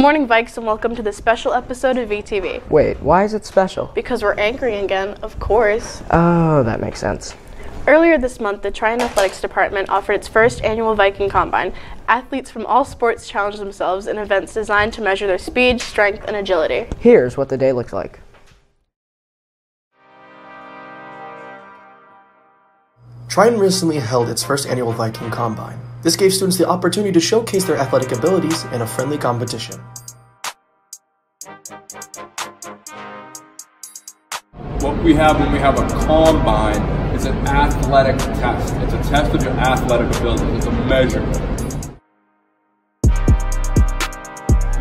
morning, Vikes, and welcome to the special episode of VTV. Wait, why is it special? Because we're anchoring again, of course. Oh, that makes sense. Earlier this month, the Triton Athletics Department offered its first annual Viking Combine. Athletes from all sports challenged themselves in events designed to measure their speed, strength, and agility. Here's what the day looked like. Triton recently held its first annual Viking Combine. This gave students the opportunity to showcase their athletic abilities in a friendly competition. What we have when we have a combine is an athletic test. It's a test of your athletic ability. It's a measurement.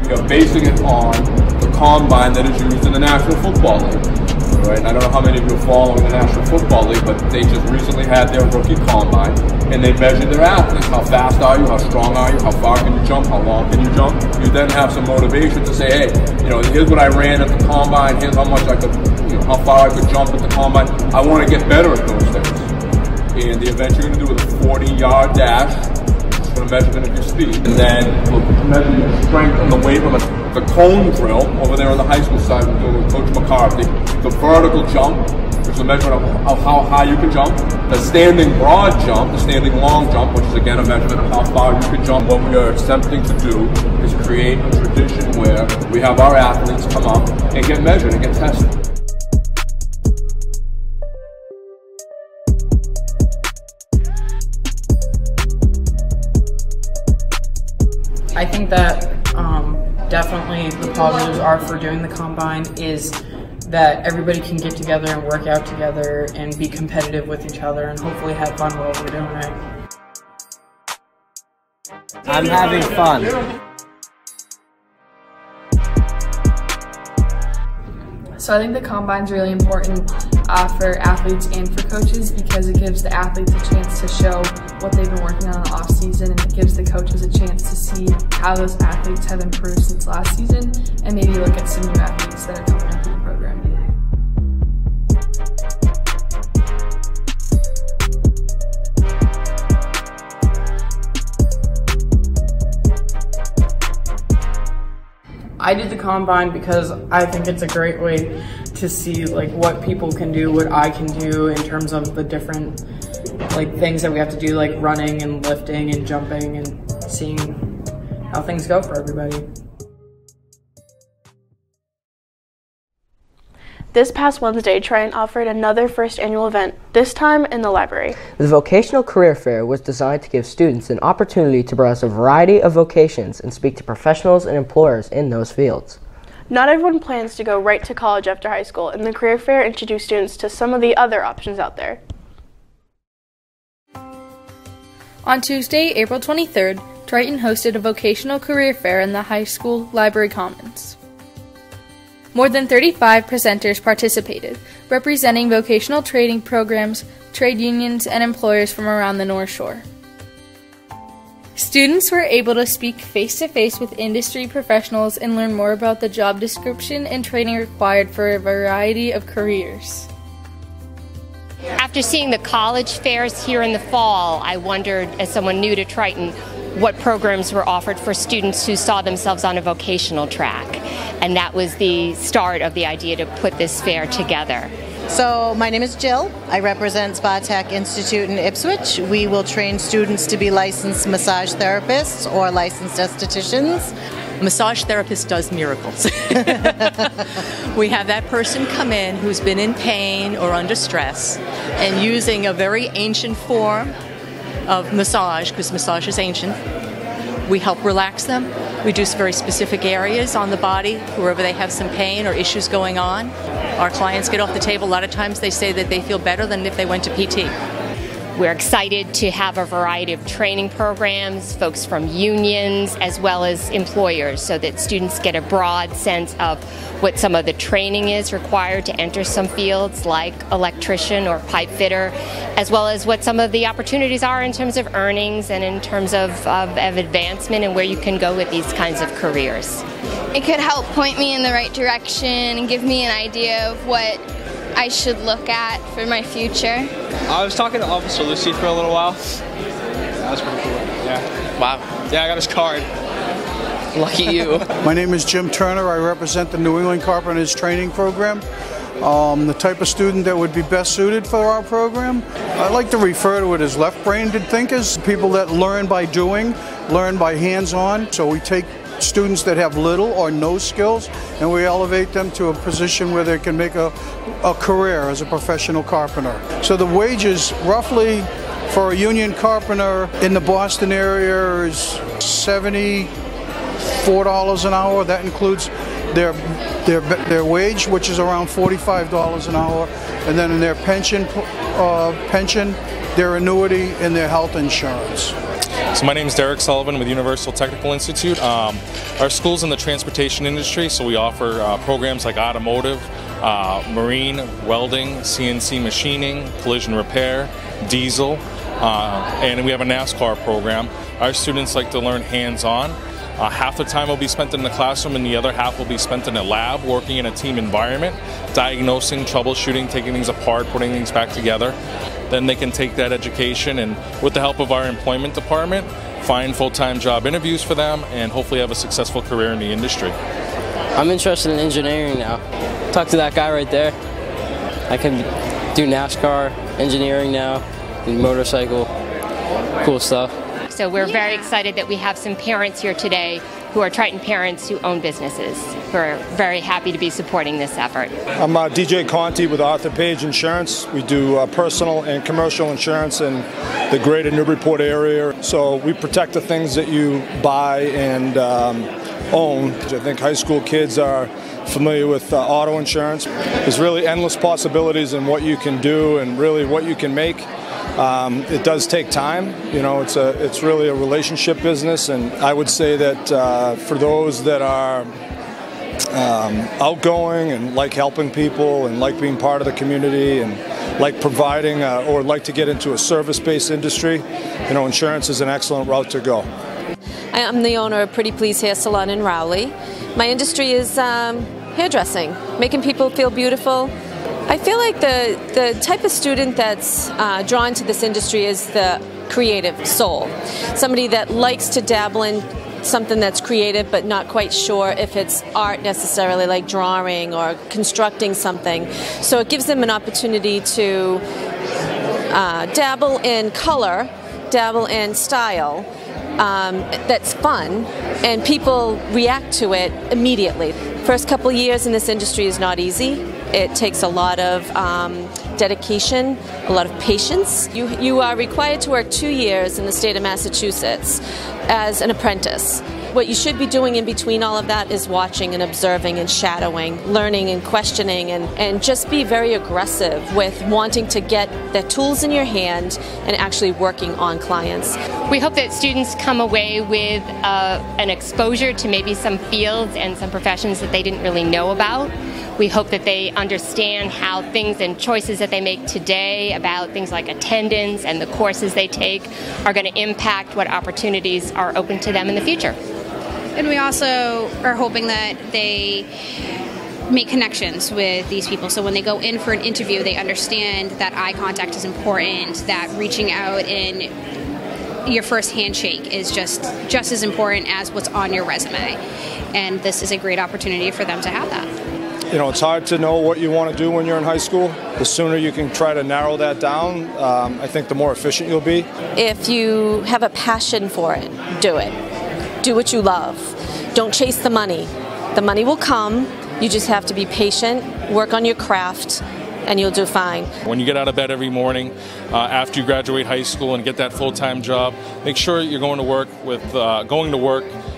We are basing it on the combine that is used in the National Football League. Right? I don't know how many of you are following the National Football League, but they just recently had their rookie combine, and they measured their athletes. How fast are you? How strong are you? How far can you jump? How long can you jump? You then have some motivation to say, hey, here's what I ran at the combine. Here's how much I could, how far I could jump at the combine. I want to get better at those things. And the event you're going to do is a 40-yard dash. It's going to measurement of your speed, and then we'll measure your strength and the weight on the cone drill over there on the high school side. We're doing with Coach McCarthy. The vertical jump, which is a measurement of how high you can jump. The standing broad jump, the standing long jump, which is again a measurement of how far you can jump. What we are attempting to do is create a tradition where we have our athletes come up and get measured and get tested. I think that definitely the positives are for doing the combine is that everybody can get together and work out together and be competitive with each other and hopefully have fun while we're doing it. I'm having fun. So I think the combine's really important for athletes and for coaches because it gives the athletes a chance to show what they've been working on in the off season, and it gives the coaches a chance to see how those athletes have improved since last season and maybe look at some new athletes that are coming into the program. I did the combine because I think it's a great way to see what people can do, what I can do in terms of the different things that we have to do, like running and lifting and jumping, and seeing how things go for everybody. This past Wednesday, Triton offered another first annual event, this time in the library. The Vocational Career Fair was designed to give students an opportunity to browse a variety of vocations and speak to professionals and employers in those fields. Not everyone plans to go right to college after high school, and the career fair introduced students to some of the other options out there. On Tuesday, April 23rd, Triton hosted a vocational career fair in the high school library commons. More than 35 presenters participated, representing vocational training programs, trade unions, and employers from around the North Shore. Students were able to speak face-to-face with industry professionals and learn more about the job description and training required for a variety of careers. After seeing the college fairs here in the fall, I wondered, as someone new to Triton, what programs were offered for students who saw themselves on a vocational track. And that was the start of the idea to put this fair together. So my name is Jill. I represent Spa Tech Institute in Ipswich. We will train students to be licensed massage therapists or licensed estheticians. A massage therapist does miracles. We have that person come in who's been in pain or under stress, and using a very ancient form of massage, because massage is ancient, we help relax them. We do some very specific areas on the body, wherever they have some pain or issues going on. Our clients get off the table. A lot of times they say that they feel better than if they went to PT. We're excited to have a variety of training programs, folks from unions as well as employers, so that students get a broad sense of what some of the training is required to enter some fields like electrician or pipe fitter, as well as what some of the opportunities are in terms of earnings and in terms of advancement and where you can go with these kinds of careers. It could help point me in the right direction and give me an idea of what I should look at for my future. I was talking to Officer Lucy for a little while. That was pretty cool. Yeah. Wow. Yeah, I got his card. Lucky you. My name is Jim Turner. I represent the New England Carpenters Training Program. The type of student that would be best suited for our program, I like to refer to it as left-brained thinkers, people that learn by doing, learn by hands-on. So we take students that have little or no skills and we elevate them to a position where they can make a career as a professional carpenter. So the wages roughly for a union carpenter in the Boston area is $74 an hour. That includes their wage, which is around $45 an hour, and then in their pension, their annuity, and their health insurance. So my name is Derek Sullivan with Universal Technical Institute. Our school's in the transportation industry, so we offer programs like automotive, marine, welding, CNC machining, collision repair, diesel, and we have a NASCAR program. Our students like to learn hands-on. Half the time will be spent in the classroom and the other half will be spent in a lab, working in a team environment, diagnosing, troubleshooting, taking things apart, putting things back together. Then they can take that education and, with the help of our employment department, find full-time job interviews for them and hopefully have a successful career in the industry. I'm interested in engineering now. Talk to that guy right there. I can do NASCAR, engineering now, motorcycle, cool stuff. So we're very excited that we have some parents here today who are Triton parents who own businesses. We're very happy to be supporting this effort. I'm DJ Conti with Arthur Page Insurance. We do personal and commercial insurance in the greater Newburyport area. So we protect the things that you buy and own. I think high school kids are familiar with auto insurance. There's really endless possibilities in what you can do and really what you can make. It does take time, you know, it's really a relationship business, and I would say that for those that are outgoing and like helping people and like being part of the community and like providing or like to get into a service-based industry, you know, insurance is an excellent route to go. I'm the owner of Pretty Please Hair Salon in Rowley. My industry is hairdressing, making people feel beautiful. I feel like the type of student that's drawn to this industry is the creative soul. Somebody that likes to dabble in something that's creative but not quite sure if it's art necessarily, like drawing or constructing something. So it gives them an opportunity to dabble in color, dabble in style, that's fun, and people react to it immediately. First couple years in this industry is not easy. It takes a lot of dedication, a lot of patience. You are required to work 2 years in the state of Massachusetts as an apprentice. What you should be doing in between all of that is watching and observing and shadowing, learning and questioning, and just be very aggressive with wanting to get the tools in your hand and actually working on clients. We hope that students come away with an exposure to maybe some fields and some professions that they didn't really know about. We hope that they understand how things and choices that they make today about things like attendance and the courses they take are going to impact what opportunities are open to them in the future. And we also are hoping that they make connections with these people. So when they go in for an interview, they understand that eye contact is important, that reaching out and your first handshake is just as important as what's on your resume. And this is a great opportunity for them to have that. You know, it's hard to know what you want to do when you're in high school. The sooner you can try to narrow that down, I think the more efficient you'll be. If you have a passion for it, do it. Do what you love. Don't chase the money. The money will come. You just have to be patient, work on your craft, and you'll do fine. When you get out of bed every morning after you graduate high school and get that full-time job, make sure you're going to work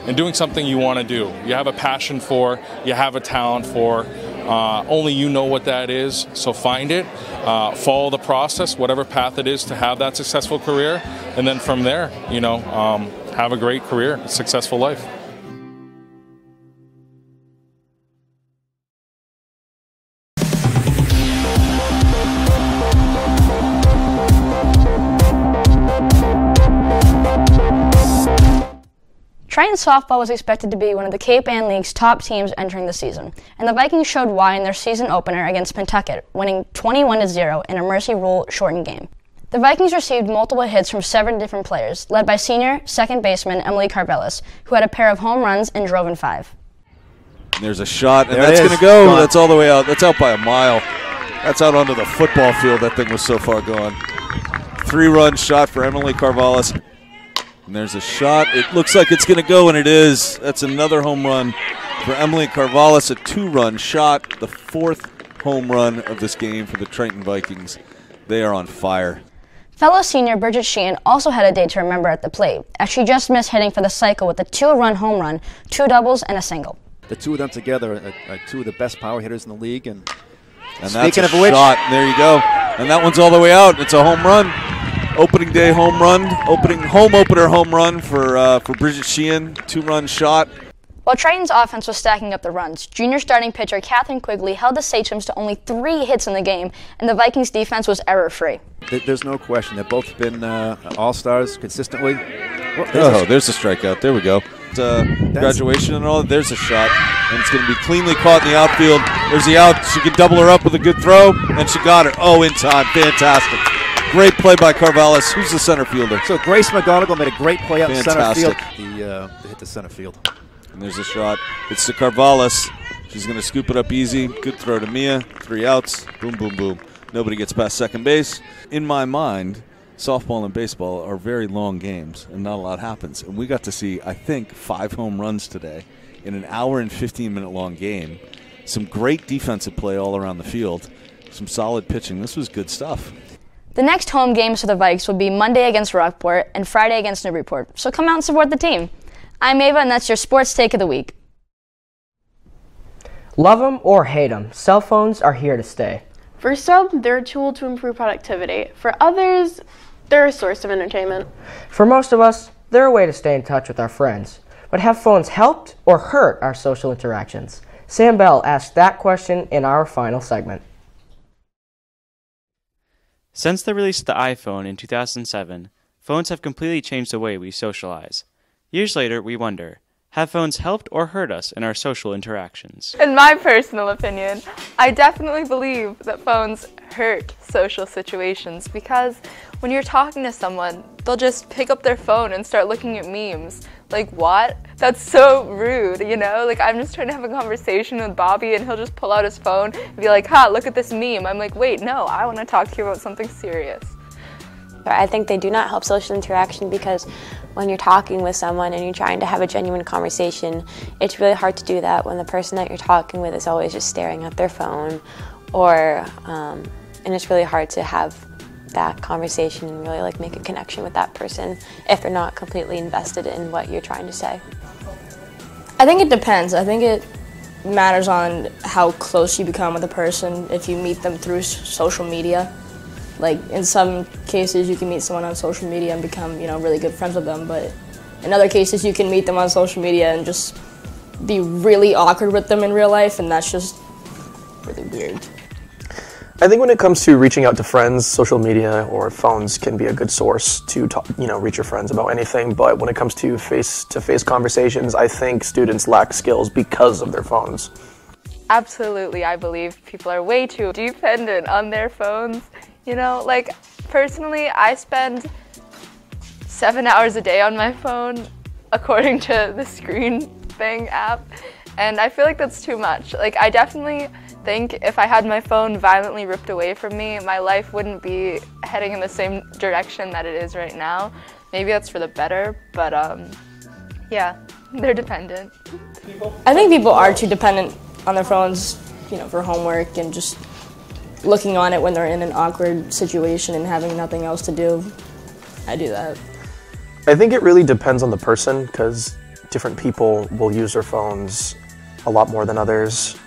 and doing something you want to do. You have a passion for, you have a talent for, only you know what that is, so find it, follow the process, whatever path it is to have that successful career, and then from there, you know, have a great career, a successful life. Triton softball was expected to be one of the Cape Ann League's top teams entering the season, and the Vikings showed why in their season opener against Pentucket, winning 21-0 in a mercy rule shortened game. The Vikings received multiple hits from 7 different players, led by senior second baseman Emily Carvelis, who had a pair of home runs and drove in 5. There's a shot, and There that's it is. going to go. Gone. That's all the way out. That's out by a mile. That's out onto the football field. That thing was so far gone. 3-run shot for Emily Carvelis. And there's a shot. It looks like it's going to go, and it is. That's another home run for Emily Carvelis, a 2-run shot, the 4th home run of this game for the Triton Vikings. They are on fire. Fellow senior Bridget Sheehan also had a day to remember at the plate, as she just missed hitting for the cycle with a 2-run home run, 2 doubles, and a single. The two of them together are 2 of the best power hitters in the league. And that's speaking a of which, shot. There you go. And that one's all the way out. It's a home run. Opening day home run. Home opener home run for Bridget Sheehan. 2-run shot. While Triton's offense was stacking up the runs, junior starting pitcher Catherine Quigley held the Sachems to only 3 hits in the game, and the Vikings defense was error-free. there's no question. They've both been all-stars consistently. There's a strikeout. There we go. Graduation and all. There's a shot, and it's going to be cleanly caught in the outfield. There's the out. She can double her up with a good throw, and she got it. Oh, in time. Fantastic. Great play by Carvelis. Who's the center fielder? So Grace McGonigal made a great play out in center field. Fantastic. They hit the center field. And there's a shot. It's to Carvelis. She's going to scoop it up easy. Good throw to Mia. 3 outs. Boom, boom, boom. Nobody gets past second base. In my mind, softball and baseball are very long games, and not a lot happens. And we got to see, I think, 5 home runs today in an hour and 15-minute long game. Some great defensive play all around the field. Some solid pitching. This was good stuff. The next home games for the Vikes will be Monday against Rockport and Friday against Newburyport, so come out and support the team. I'm Ava, and that's your sports take of the week. Love them or hate them, cell phones are here to stay. For some, they're a tool to improve productivity. For others, they're a source of entertainment. For most of us, they're a way to stay in touch with our friends. But have phones helped or hurt our social interactions? Sam Bell asked that question in our final segment. Since the release of the iPhone in 2007, phones have completely changed the way we socialize. Years later, we wonder, have phones helped or hurt us in our social interactions? In my personal opinion, I definitely believe that phones hurt social situations because when you're talking to someone, they'll just pick up their phone and start looking at memes. Like, what? That's so rude, you know? Like, I'm just trying to have a conversation with Bobby and he'll just pull out his phone and be like, ha, look at this meme. I'm like, wait, no, I want to talk to you about something serious. I think they do not help social interaction because when you're talking with someone and you're trying to have a genuine conversation, it's really hard to do that when the person that you're talking with is always just staring at their phone, or and it's really hard to have that conversation and really like make a connection with that person if they're not completely invested in what you're trying to say. I think it depends. I think it matters on how close you become with a person if you meet them through social media. Like, in some cases, you can meet someone on social media and become, really good friends with them, but in other cases, you can meet them on social media and just be really awkward with them in real life, and that's just really weird. I think when it comes to reaching out to friends, social media or phones can be a good source to talk, reach your friends about anything, but when it comes to face-to-face conversations, I think students lack skills because of their phones. Absolutely, I believe people are way too dependent on their phones. Personally, I spend 7 hours a day on my phone, according to the Screen Thing app, and I feel like that's too much. I definitely think if I had my phone violently ripped away from me, my life wouldn't be heading in the same direction that it is right now. Maybe that's for the better, but yeah, they're dependent. I think people are too dependent on their phones, for homework and just looking on it when they're in an awkward situation and having nothing else to do. I do that. I think it really depends on the person because different people will use their phones a lot more than others.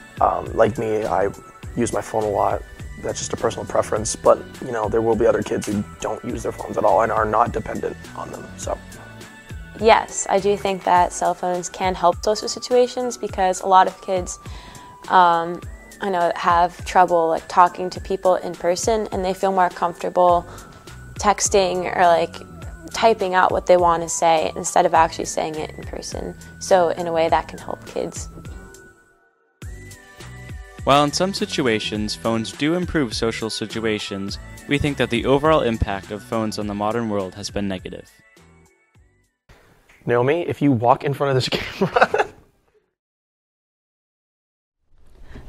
Like me, I use my phone a lot. That's just a personal preference, but there will be other kids who don't use their phones at all and are not dependent on them. So, yes, I do think that cell phones can help social situations because a lot of kids I know have trouble talking to people in person, and they feel more comfortable texting or typing out what they want to say instead of actually saying it in person. So in a way that can help kids. While in some situations phones do improve social situations, we think that the overall impact of phones on the modern world has been negative. Naomi, if you walk in front of this camera...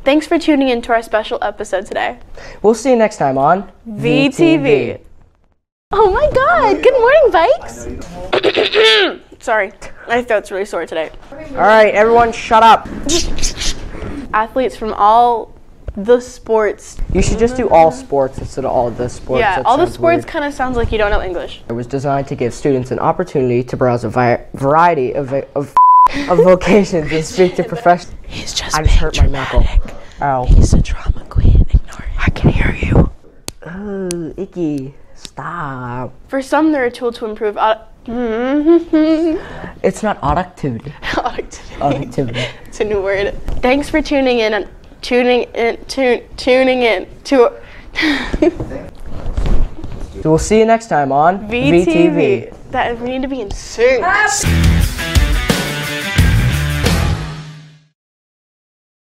Thanks for tuning in to our special episode today. We'll see you next time on VTV. Oh my god! Good morning, Vikes! Sorry, my throat's really sore today. Alright, everyone shut up. Athletes from all the sports. You should just do all sports instead of all the sports. Yeah, That all the sounds sports weird. kind of sounds like you don't know English. It was designed to give students an opportunity to browse a variety of vocations and speak to professionals. He's just I just hurt my knuckle. Ow. He's a drama queen. Ignore it. I can hear you. Oh, icky. Stop. For some, they're a tool to improve It's not productivity. Productivity. It's a new word. Thanks for tuning in to So we'll see you next time on VTV. That we need to be in sync.